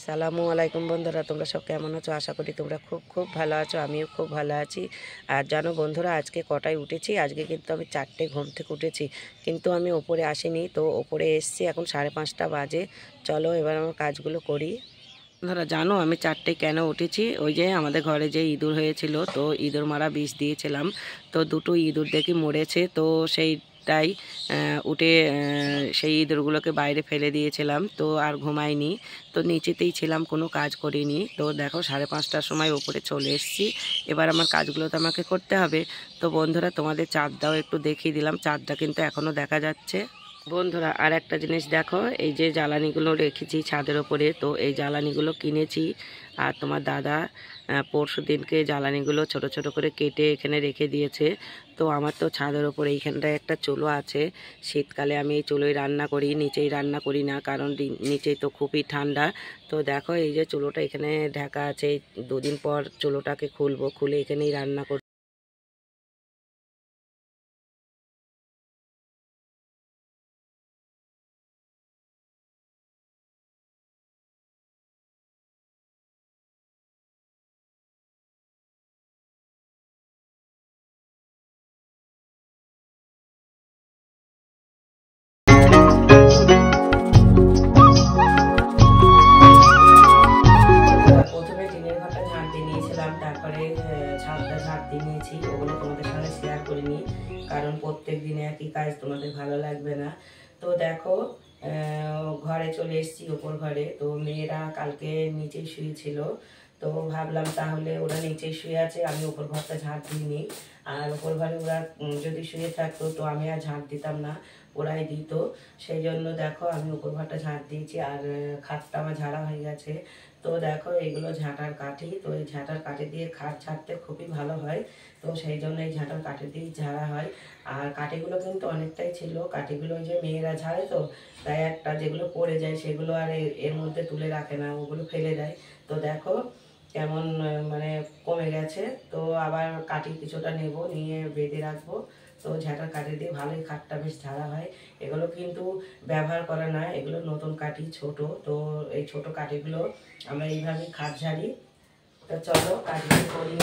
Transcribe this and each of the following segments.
আসসালামু আলাইকুম বন্ধুরা, তোমরা সব কেমন আছো? আশা করি তোমরা খুব খুব ভালো আছো। আমিও খুব ভালো আছি। আর জানো বন্ধুরা, আজকে কটায় উঠেছি? আজকে কিন্তু আমি 4টে ঘুম থেকে উঠেছি, কিন্তু আমি ওপরে আসিনি। তো ওপরে এসছি, এখন 5:30 বাজে। চলো এবার আমার কাজগুলো করি। বন্ধুরা জানো আমি 4টে কেন উঠেছি? ওই যে আমাদের ঘরে যে ইঁদুর হয়েছিল, তো ইঁদুর মারা বিষ দিয়েছিলাম, তো দুটো ইঁদুর দেখি মরেছে। তো সেইটাই উঠে সেই ইঁদুরগুলোকে বাইরে ফেলে দিয়েছিলাম। তো আর ঘুমাইনি, তো নিচেতেই ছিলাম, কোনো কাজ করিনি। তো দেখো 5:30টার সময় ওপরে চলে এসেছি। এবার আমার কাজগুলো তো আমাকে করতে হবে। তো বন্ধুরা তোমাদের চাঁদটাও একটু দেখিয়ে দিলাম, চাঁদটা কিন্তু এখনও দেখা যাচ্ছে। বন্ধুরা আর একটা জিনিস দেখো, এই যে জ্বালানিগুলো রেখেছি ছাদের ওপরে, তো এই জ্বালানিগুলো কিনেছি। আর তোমার দাদা পরশু দিনকে জ্বালানিগুলো ছোট ছোট করে কেটে এখানে রেখে দিয়েছে। তো আমার তো ছাদের ওপরে এইখানটায় একটা চুলো আছে। শীতকালে আমি এই চুলোয় রান্না করি, নিচেই রান্না করি না, কারণ নিচেই তো খুবই ঠান্ডা। তো দেখো এই যে চুলোটা এখানে ঢাকা আছে, 2 দিন পর চুলোটাকে খুলবো, খুলে এখানেই রান্না করব। প্রথমে টিনের ঘরটা ঝাঁট দিয়ে নিয়েছিলাম, তারপরে ছাদটা ঝাঁট দিয়ে নিয়েছি। ওগুলো তোমাদের সঙ্গে শেয়ার করিনি, কারণ প্রত্যেক দিনে একই কাজ তোমাদের ভালো লাগবে না। তো দেখো ঘরে চলে এসেছি, ওপর ঘরে। তো মেয়েরা কালকে নিচেই শুয়েছিল, তো ভাবলাম তাহলে ওরা নিচেই শুয়ে আছে, আমি ওপর ঘরটা ঝাঁট দিইনি। আর ওপর ঘরে ওরা যদি শুয়ে থাকতো তো আমি আর ঝাঁট দিতাম না, ওরাই দিত। সেই জন্য দেখো আমি উপর ঘরটা ঝাঁট দিয়েছি, আর খাটটা আমার ঝাড়া হয়ে গেছে। তো দেখো এগুলো ঝাঁটার কাঠি, তো এই ঝাঁটার কাঠি দিয়ে খাট ঝাড়তে খুবই ভালো হয়। তো সেই জন্য এই ঝাঁটার কাঠি দিয়েই ঝাড়া হয়। আর কাঠিগুলো কিন্তু অনেকটাই ছিল, কাঠিগুলো ওই যে মেয়েরা ঝাড়ে, তো তাই একটা যেগুলো পড়ে যায় সেগুলো আর এর মধ্যে তুলে রাখে না, ওগুলো ফেলে দেয়। তো দেখো কেমন মানে কমে গেছে। তো আবার কাঠি কিছুটা নেব, নিয়ে বেঁধে রাখবো। তো ঝাঁটার কাঠি দিয়ে ভালোই খাটটা বেশ ঝাড়া হয়। এগুলো কিন্তু ব্যবহার করা না, এগুলো নতুন কাঠি, ছোট। তো এই ছোট কাঠিগুলো আমরা এইভাবেই খাট ঝাড়ি। তো চলো কাঠগুলো করি।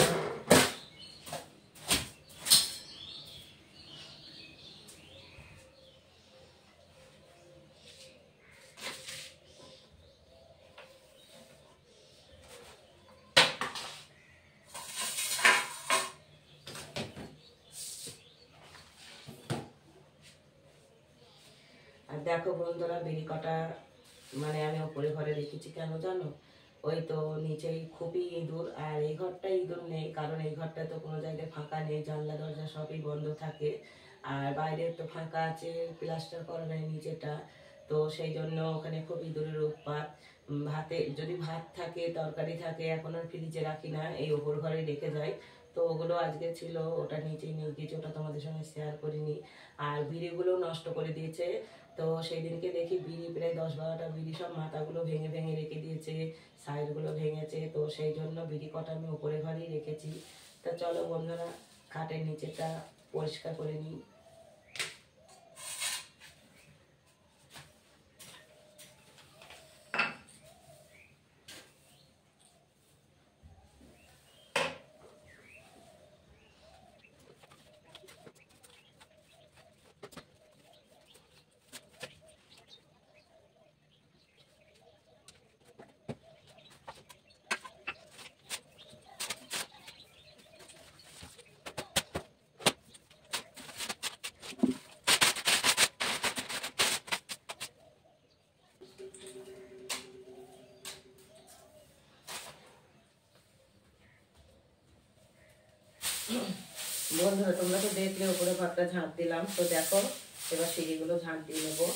আর দেখো বন্ধুরা বিড়ি কটা মানে আমি ওপরে ঘরে রেখেছি কেন জানো? ওই তো নিচেই খুবই ইঁদুর, আর এই ঘরটা ইঁদুর নেই, কারণ এই ঘরটা তো কোনো জায়গায় ফাঁকা নেই, জানলা দরজা সবই বন্ধ থাকে। আর বাইরে তো ফাঁকা আছে, প্লাস্টার করা নেই নিচেটা। তো সেই জন্য ওখানে খুব ইঁদুরের উৎপাত। ভাতে যদি ভাত থাকে, তরকারি থাকে, এখন আর ফ্রিজে রাখি না, এই ওপর ঘরে রেখে যাই। তো ওগুলো আজকে ছিল, ওটা নিচেই নিয়ে গিয়েছে, ওটা তোমাদের সঙ্গে শেয়ার করিনি। আর বিড়িগুলো নষ্ট করে দিয়েছে। তো সেই দিনকে দেখি বিড়ি প্রায় 10-12টা বিড়ি সব মাথাগুলো ভেঙে ভেঙে রেখে দিয়েছে, সাইডগুলো ভেঙেছে। তো সেই জন্য বিড়ি কটা আমি উপরে ঘরেই রেখেছি। তো চলো বন্ধুরা খাটের নিচেটা পরিষ্কার করে নিই। বন্ধুরা তোমরা তো দেখলে উপরে ঘরটা ঝাঁট দিলাম, তো দেখো এবার সিঁড়িগুলো ঝাঁট দিয়ে নেবো।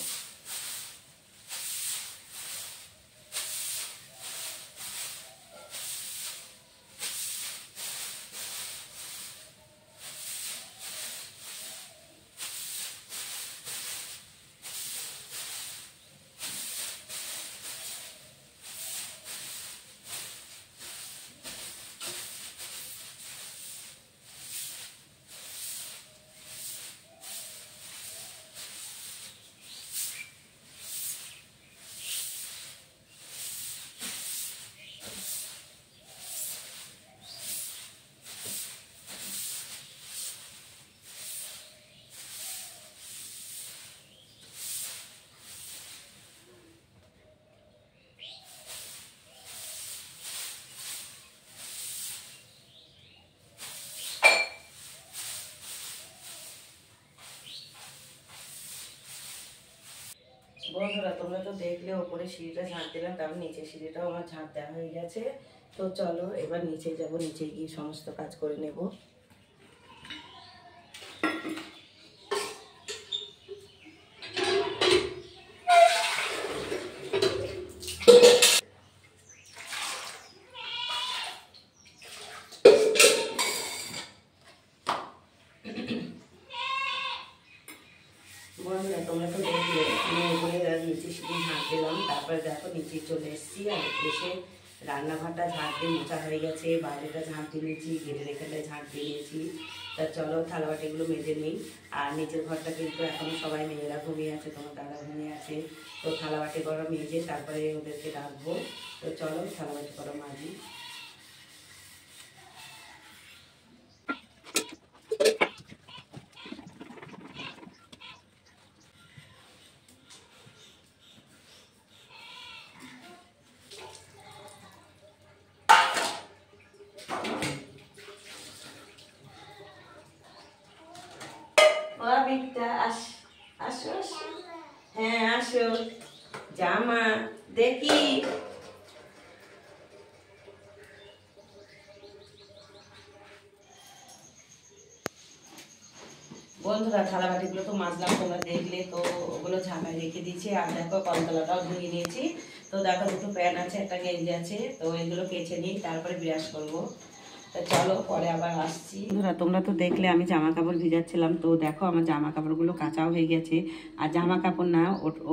বন্ধুরা তোমরা তো দেখলে ওপরে সিঁড়িটা ঝাঁট দিলাম, তারপর নিচে সিঁড়িটাও আমার ঝাঁট দেওয়া হয়ে গেছে। তো চলো এবার নিচে যাব, নিচে গিয়ে সমস্ত কাজ করে নেব। বন্ধুরা তোমরা তো দেখলে আমি উপরে নিচে সিঁড়ি ঝাঁট দিলাম, তারপরে দেখো নিচে চলে এসেছি। আর এসে রান্নাঘরটা ঝাঁট দিয়ে মোছা হয়ে গেছে, বাইরেটা ঝাঁট দিয়ে নিয়েছি, গেটের এখানটায় ঝাঁট দিয়ে নিয়েছি। তা চলো থালাবাটিগুলো মেজে নিই। আর নিচের ঘরটা কিন্তু এখনও সবাই মেয়েরা ঘুমিয়ে আছে, তোমার দাদা ঘুমিয়ে আছে। তো থালাবাটি করা মেজে তারপরে ওদেরকে ডাকবো। তো চলো থালাবাটি করা মাজি। আসো আসো, হ্যাঁ আসো, জামা দেখি। বন্ধুরা থালাবাটিগুলো তো মাজলাম, তোমরা দেখলে। তো ওগুলো ঝাঁটায় রেখে দিয়েছি। আর দেখো কলতলাটাও ধুয়ে নিয়েছি। তো দেখো দুটো প্যান্ট আছে, একটা গেঞ্জি আছে। তো এগুলো কেচে নিই, তারপরে বিরাজ করবো। তো চলো পরে আবার আসছি। বন্ধুরা তোমরা তো দেখলে আমি জামা কাপড় ভিজাচ্ছিলাম। তো দেখো আমার জামা কাপড়গুলো কাঁচাও হয়ে গেছে। আর জামা কাপড় না,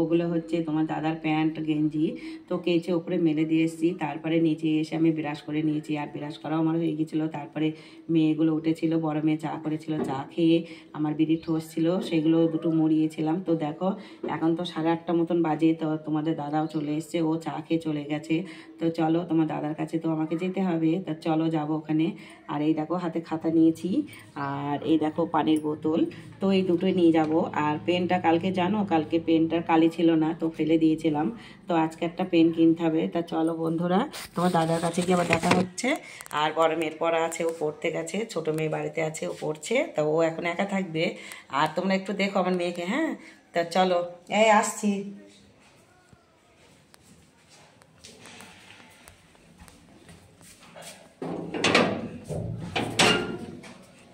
ওগুলো হচ্ছে তোমার দাদার প্যান্ট গেঞ্জি। তো কেচে ওপরে মেলে দিয়ে এসেছি। তারপরে নিচে এসে আমি বিরাজ করে নিয়েছি। আর বিরাজ করাও আমার হয়ে গেছিলো। তারপরে মেয়েগুলো উঠেছিল, বড় মেয়ে চা করেছিল, চা খেয়ে আমার বিড়ির ঠোস ছিল, সেগুলো দুটো মুড়িয়েছিলাম। তো দেখো এখন তো 8:30 মতন বাজে। তো তোমাদের দাদাও চলে এসছে, ও চা খেয়ে চলে গেছে। তো চলো তোমার দাদার কাছে তো আমাকে যেতে হবে। তা চলো যাবো ওখানে। আর এই দেখো হাতে খাতা নিয়েছি, আর এই দেখো পানির বোতল। তো এই দুটোই নিয়ে যাব। আর পেনটা কালকে জানো, কালকে পেনটার কালি ছিল না, তো ফেলে দিয়েছিলাম। তো আজকে একটা পেন কিনতে হবে। তা চলো বন্ধুরা তোমার দাদার কাছে গিয়ে আবার দেখা হচ্ছে। আর বড় মেয়ের পড়া আছে, ও পড়তে গেছে। ছোট মেয়ে বাড়িতে আছে, ও পড়ছে। তা ও এখন একা থাকবে। আর তোমরা একটু দেখো আমার মেয়েকে, হ্যাঁ। তা চলো, এই আসছি।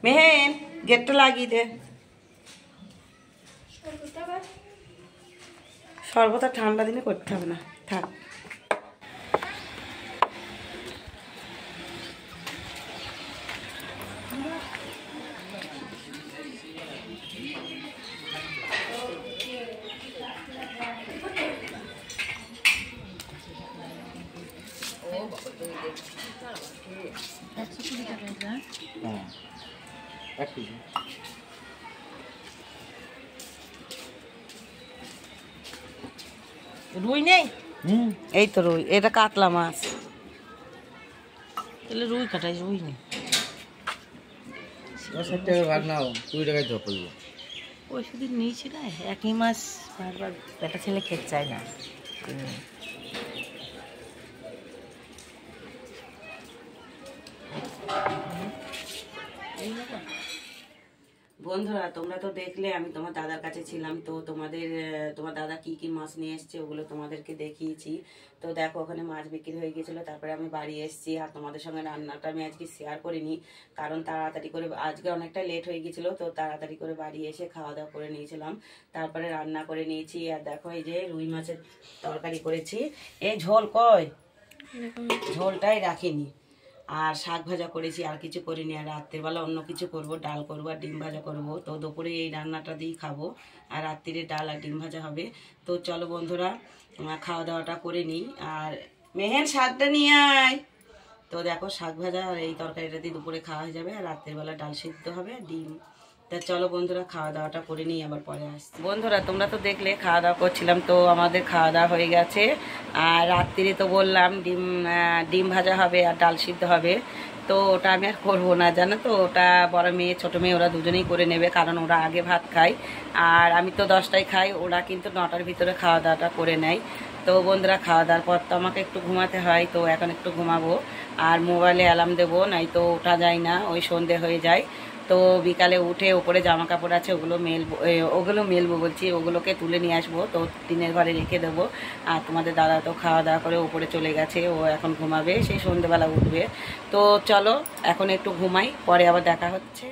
মেহেন গেটটা লাগিয়ে দে। শরবত আর ঠান্ডা দিনে করতে হবে না, থাক। রুই নেই? এই তো রুই, এটা কাতলা মাছ। তাহলে রুই কাটাই, রুই নেই। 60 টাকা ভাগ নাও, 2 টাকায় ধর করবো। ওই সেদিন নিয়েছি না, একই মাছ বারবার বেটা ছেলে খেতে চায় না। বন্ধুরা তোমরা তো দেখলে আমি তোমার দাদার কাছে ছিলাম। তো তোমার দাদা কি কি মাছ নিয়ে এসছে ওগুলো তোমাদেরকে দেখিয়েছি। তো দেখো ওখানে মাছ বিক্রি হয়ে গেছিলো। তারপরে আমি বাড়ি এসেছি। আর তোমাদের সঙ্গে রান্নাটা আমি আজকে শেয়ার করিনি, কারণ তাড়াতাড়ি করে আজকে অনেকটা লেট হয়ে গেছিলো। তো তাড়াতাড়ি করে বাড়ি এসে খাওয়া দাওয়া করে নিয়েছিলাম, তারপরে রান্না করে নিয়েছি। আর দেখো এই যে রুই মাছের তরকারি করেছি। এই ঝোল কই, ঝোলটাই রাখিনি। আর শাক ভাজা করেছি, আর কিছু করিনি। আর রাত্রেবেলা অন্য কিছু করব, ডাল করবো আর ডিম ভাজা করব। তো দুপুরে এই রান্নাটা দিয়েই খাবো, আর রাত্রিরে ডাল আর ডিম ভাজা হবে। তো চলো বন্ধুরা খাওয়া দাওয়াটা করে নিই। আর মেহেন শাকটা নিয়ে আয়। তো দেখো শাক ভাজা আর এই তরকারিটা দিয়ে দুপুরে খাওয়া হয়ে যাবে। আর রাত্রেবেলা ডাল সিদ্ধ হবে, ডিম। তা চলো বন্ধুরা খাওয়া দাওয়াটা করে নিই, আবার পরে আসছি। বন্ধুরা তোমরা তো দেখলে খাওয়া দাওয়া করছিলাম। তো আমাদের খাওয়া দাওয়া হয়ে গেছে। আর রাত্রিরে তো বললাম ডিম ভাজা হবে আর ডাল সিদ্ধ হবে। তো ওটা আমি আর করবো না, জানো তো। ওটা বড় মেয়ে ছোটো মেয়ে ওরা দুজনেই করে নেবে, কারণ ওরা আগে ভাত খায়। আর আমি তো 10টায় খাই, ওরা কিন্তু 9টার ভিতরে খাওয়া দাওয়াটা করে নেয়। তো বন্ধুরা খাওয়া দাওয়ার পর তো আমাকে একটু ঘুমাতে হয়। তো এখন একটু ঘুমাবো। আর মোবাইলে অ্যালার্ম দেবো, নাই তো ওঠা যায় না, ওই সন্ধে হয়ে যায়। তো বিকালে উঠে ওপরে জামা কাপড় আছে ওগুলো মেলবো বলছি, ওগুলোকে তুলে নিয়ে আসবো, তো টিনের ঘরে রেখে দেবো। আর তোমাদের দাদা তো খাওয়া দাওয়া করে ওপরে চলে গেছে, ও এখন ঘুমাবে, সেই সন্ধ্যেবেলা উঠবে। তো চলো এখন একটু ঘুমাই, পরে আবার দেখা হচ্ছে।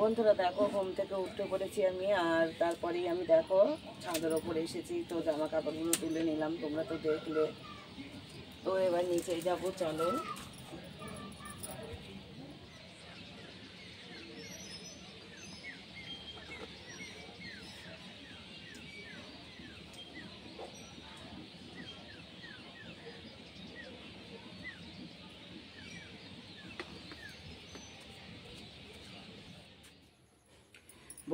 বন্ধুরা দেখো, ঘুম থেকে উঠতে পড়েছি আমি, আর তারপরেই আমি দেখো ছাদের ওপরে এসেছি, তো জামা কাপড়গুলো তুলে নিলাম, তোমরা তো দেখলে। তো এবার নিচে যাবো, চলো।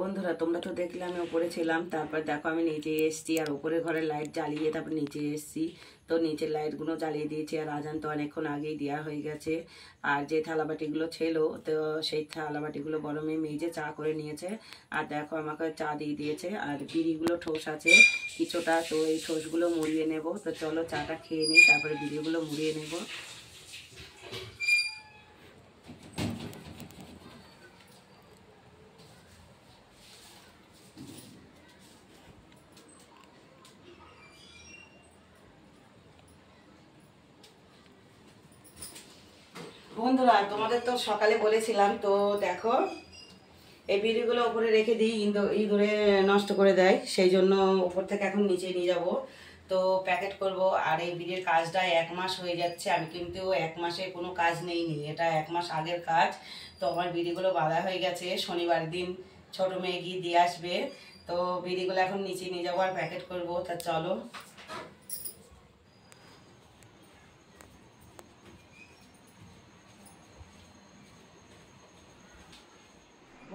বন্ধুরা তোমরা তো দেখলে আমি উপরে ছিলাম, তারপর দেখো আমি নিচে এসেছি, আর উপরে ঘরের লাইট জ্বালিয়ে তারপর নিচে এসেছি। তো নিচের লাইটগুলো জ্বালিয়ে দিয়েছি, আর আজান তো অনেকক্ষণ আগেই দেওয়া হয়ে গেছে। আর যে থালাবাটিগুলো ছিল, তো সেই থালাবাটিগুলো বড় মেয়ে মেজে চা করে নিয়েছে, আর দেখো আমাকে চা দিয়ে দিয়েছে। আর বিড়িগুলো ঠোস আছে কিছুটা, তো এই ঠোসগুলো মুড়িয়ে নেব। তো চলো চাটা খেয়ে নিই, তারপরে বিড়িগুলো মুড়িয়ে নেব। বন্ধুরা তোমাদের তো সকালে বলেছিলাম, তো দেখো এই বিড়িগুলো উপরে রেখে দিই, ইঁদুরে নষ্ট করে দেয়, সেই জন্য উপর থেকে এখন নিচে নিয়ে যাব, তো প্যাকেট করব। আর এই বিড়ির কাজটা 1 মাস হয়ে যাচ্ছে, আমি কিন্তু 1 মাসে কোনো কাজ নেইনি, এটা 1 মাস আগের কাজ। তো আমার বিড়িগুলো বাঁধা হয়ে গেছে, শনিবার দিন ছোট মেয়ে গিয়ে দিয়ে আসবে। তো বিড়িগুলো এখন নিচে নিয়ে যাবো আর প্যাকেট করব, তা চলো।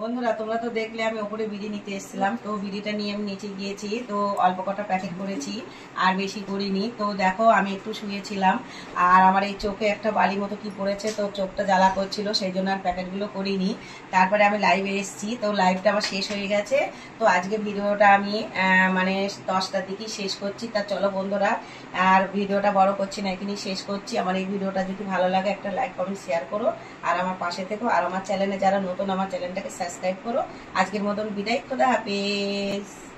বন্ধুরা তোমরা তো দেখলে আমি ওপরে বিড়ি নিতে এসেছিলাম, তো বিড়িটা নিয়ে আমি নিচে গিয়েছি, তো অল্প কটা প্যাকেট করেছি, আর বেশি করিনি। তো দেখো আমি একটু শুয়েছিলাম, আর আমার এই চোখে একটা বালি মতো কি পড়েছে, তো চোখটা জ্বালা করছিল, সেই জন্য আর প্যাকেটগুলো করিনি। তারপরে আমি লাইভে এসেছি, তো লাইভটা আমার শেষ হয়ে গেছে। তো আজকে ভিডিওটা আমি মানে 10টার দিকেই শেষ করছি। তা চলো বন্ধুরা, আর ভিডিওটা বড় করছি না, এখানেই শেষ করছি। আমার এই ভিডিওটা যদি ভালো লাগে একটা লাইক কমেন্ট শেয়ার করো, আর আমার পাশে থেকো। আর আমার চ্যানেলে যারা নতুন, আমার চ্যানেলটাকে সাবস্ক্রাইব করো। আজকের মতন বিদায়, খোদা হাফেজ।